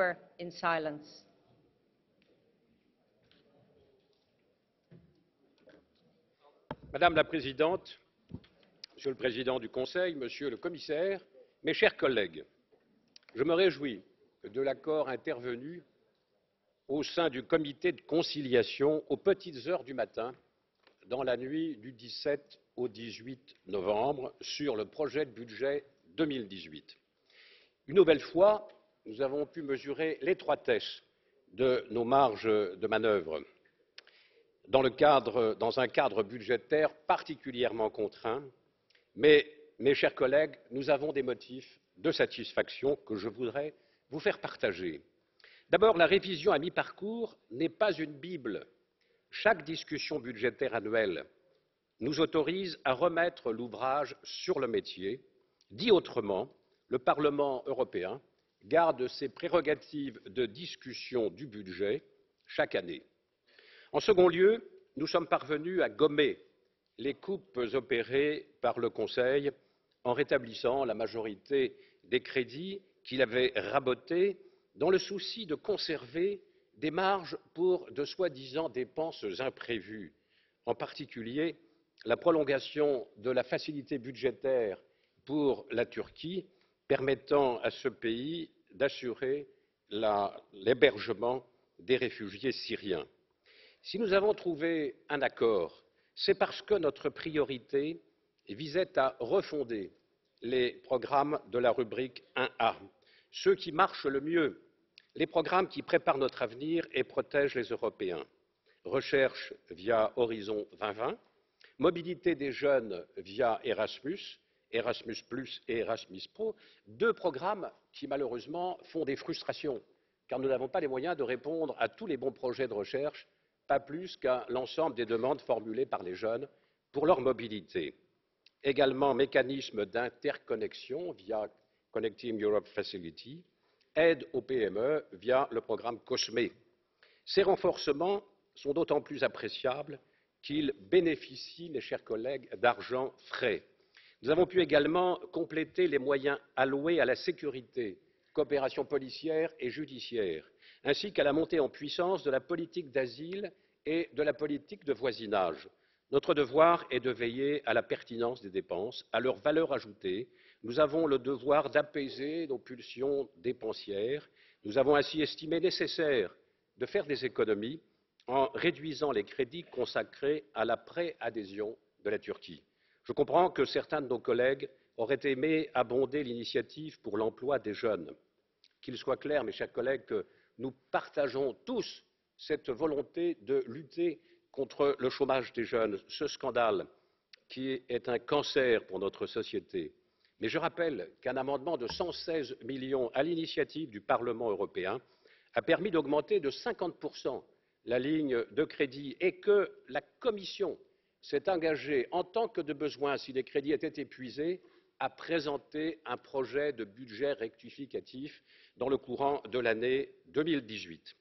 in silence. Madame la Présidente, Monsieur le Président du Conseil, Monsieur le Commissaire, mes chers collègues, je me réjouis de l'accord intervenu au sein du comité de conciliation aux petites heures du matin, dans la nuit du 17 au 18 novembre, sur le projet de budget 2018. Une nouvelle fois, nous avons pu mesurer l'étroitesse de nos marges de manœuvre dans un cadre budgétaire particulièrement contraint, mais, mes chers collègues, nous avons des motifs de satisfaction que je voudrais vous faire partager. D'abord, la révision à mi-parcours n'est pas une Bible. Chaque discussion budgétaire annuelle nous autorise à remettre l'ouvrage sur le métier. Dit autrement, le Parlement européen garde ses prérogatives de discussion du budget chaque année. En second lieu, nous sommes parvenus à gommer les coupes opérées par le Conseil en rétablissant la majorité des crédits qu'il avait rabotés dans le souci de conserver des marges pour de soi-disant dépenses imprévues, en particulier la prolongation de la facilité budgétaire pour la Turquie, permettant à ce pays d'assurer l'hébergement des réfugiés syriens. Si nous avons trouvé un accord, c'est parce que notre priorité visait à refonder les programmes de la rubrique 1A, ceux qui marchent le mieux, les programmes qui préparent notre avenir et protègent les Européens. Recherche via Horizon 2020, mobilité des jeunes via Erasmus, Erasmus+ et Erasmus Pro, deux programmes qui malheureusement font des frustrations, car nous n'avons pas les moyens de répondre à tous les bons projets de recherche, pas plus qu'à l'ensemble des demandes formulées par les jeunes pour leur mobilité. Également, mécanisme d'interconnexion via Connecting Europe Facility, aide aux PME via le programme COSME. Ces renforcements sont d'autant plus appréciables qu'ils bénéficient, mes chers collègues, d'argent frais. Nous avons pu également compléter les moyens alloués à la sécurité, coopération policière et judiciaire, ainsi qu'à la montée en puissance de la politique d'asile et de la politique de voisinage. Notre devoir est de veiller à la pertinence des dépenses, à leur valeur ajoutée. Nous avons le devoir d'apaiser nos pulsions dépensières. Nous avons ainsi estimé nécessaire de faire des économies en réduisant les crédits consacrés à la préadhésion de la Turquie. Je comprends que certains de nos collègues auraient aimé abonder l'initiative pour l'emploi des jeunes. Qu'il soit clair, mes chers collègues, que nous partageons tous cette volonté de lutter contre le chômage des jeunes, ce scandale qui est un cancer pour notre société. Mais je rappelle qu'un amendement de 116 millions à l'initiative du Parlement européen a permis d'augmenter de 50% la ligne de crédit et que la Commission s'est engagée, en tant que de besoin, si les crédits étaient épuisés, à présenter un projet de budget rectificatif dans le courant de l'année 2018.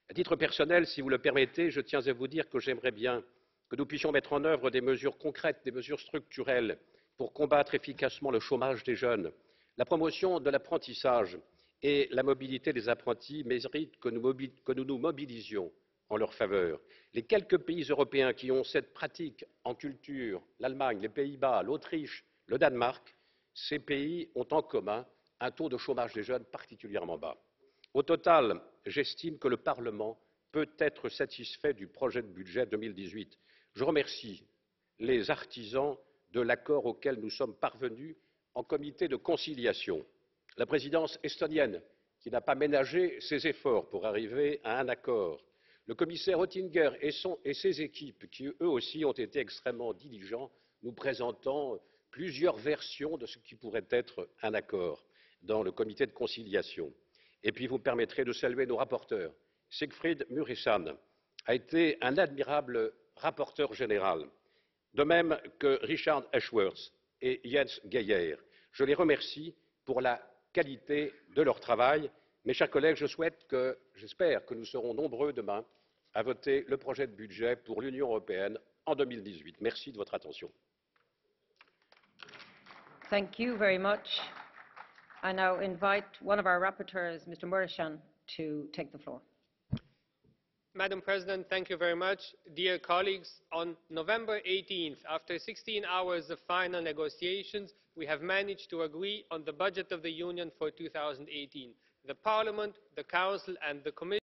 À titre personnel, si vous le permettez, je tiens à vous dire que j'aimerais bien que nous puissions mettre en œuvre des mesures concrètes, des mesures structurelles pour combattre efficacement le chômage des jeunes. La promotion de l'apprentissage et la mobilité des apprentis méritent que nous nous mobilisions en leur faveur. Les quelques pays européens qui ont cette pratique en culture, l'Allemagne, les Pays-Bas, l'Autriche, le Danemark, ces pays ont en commun un taux de chômage des jeunes particulièrement bas. Au total, j'estime que le Parlement peut être satisfait du projet de budget 2018. Je remercie les artisans de l'accord auquel nous sommes parvenus en comité de conciliation. La présidence estonienne, qui n'a pas ménagé ses efforts pour arriver à un accord. Le commissaire Oettinger et ses équipes, qui eux aussi ont été extrêmement diligents, nous présentant plusieurs versions de ce qui pourrait être un accord dans le comité de conciliation. Et puis vous me permettrez de saluer nos rapporteurs. Siegfried Mureşan a été un admirable rapporteur général, de même que Richard Ashworth et Jens Geier. Je les remercie pour la qualité de leur travail. Mes chers collègues, j'espère que nous serons nombreux demain à voter le projet de budget pour l'Union européenne en 2018. Merci de votre attention. Thank you very much. I now invite one of our rapporteurs, Mr. Mureşan, to take the floor. Madam President, thank you very much. Dear colleagues, on November 18th, after 16 hours of final negotiations, we have managed to agree on the budget of the Union for 2018. The Parliament, the Council and the Commission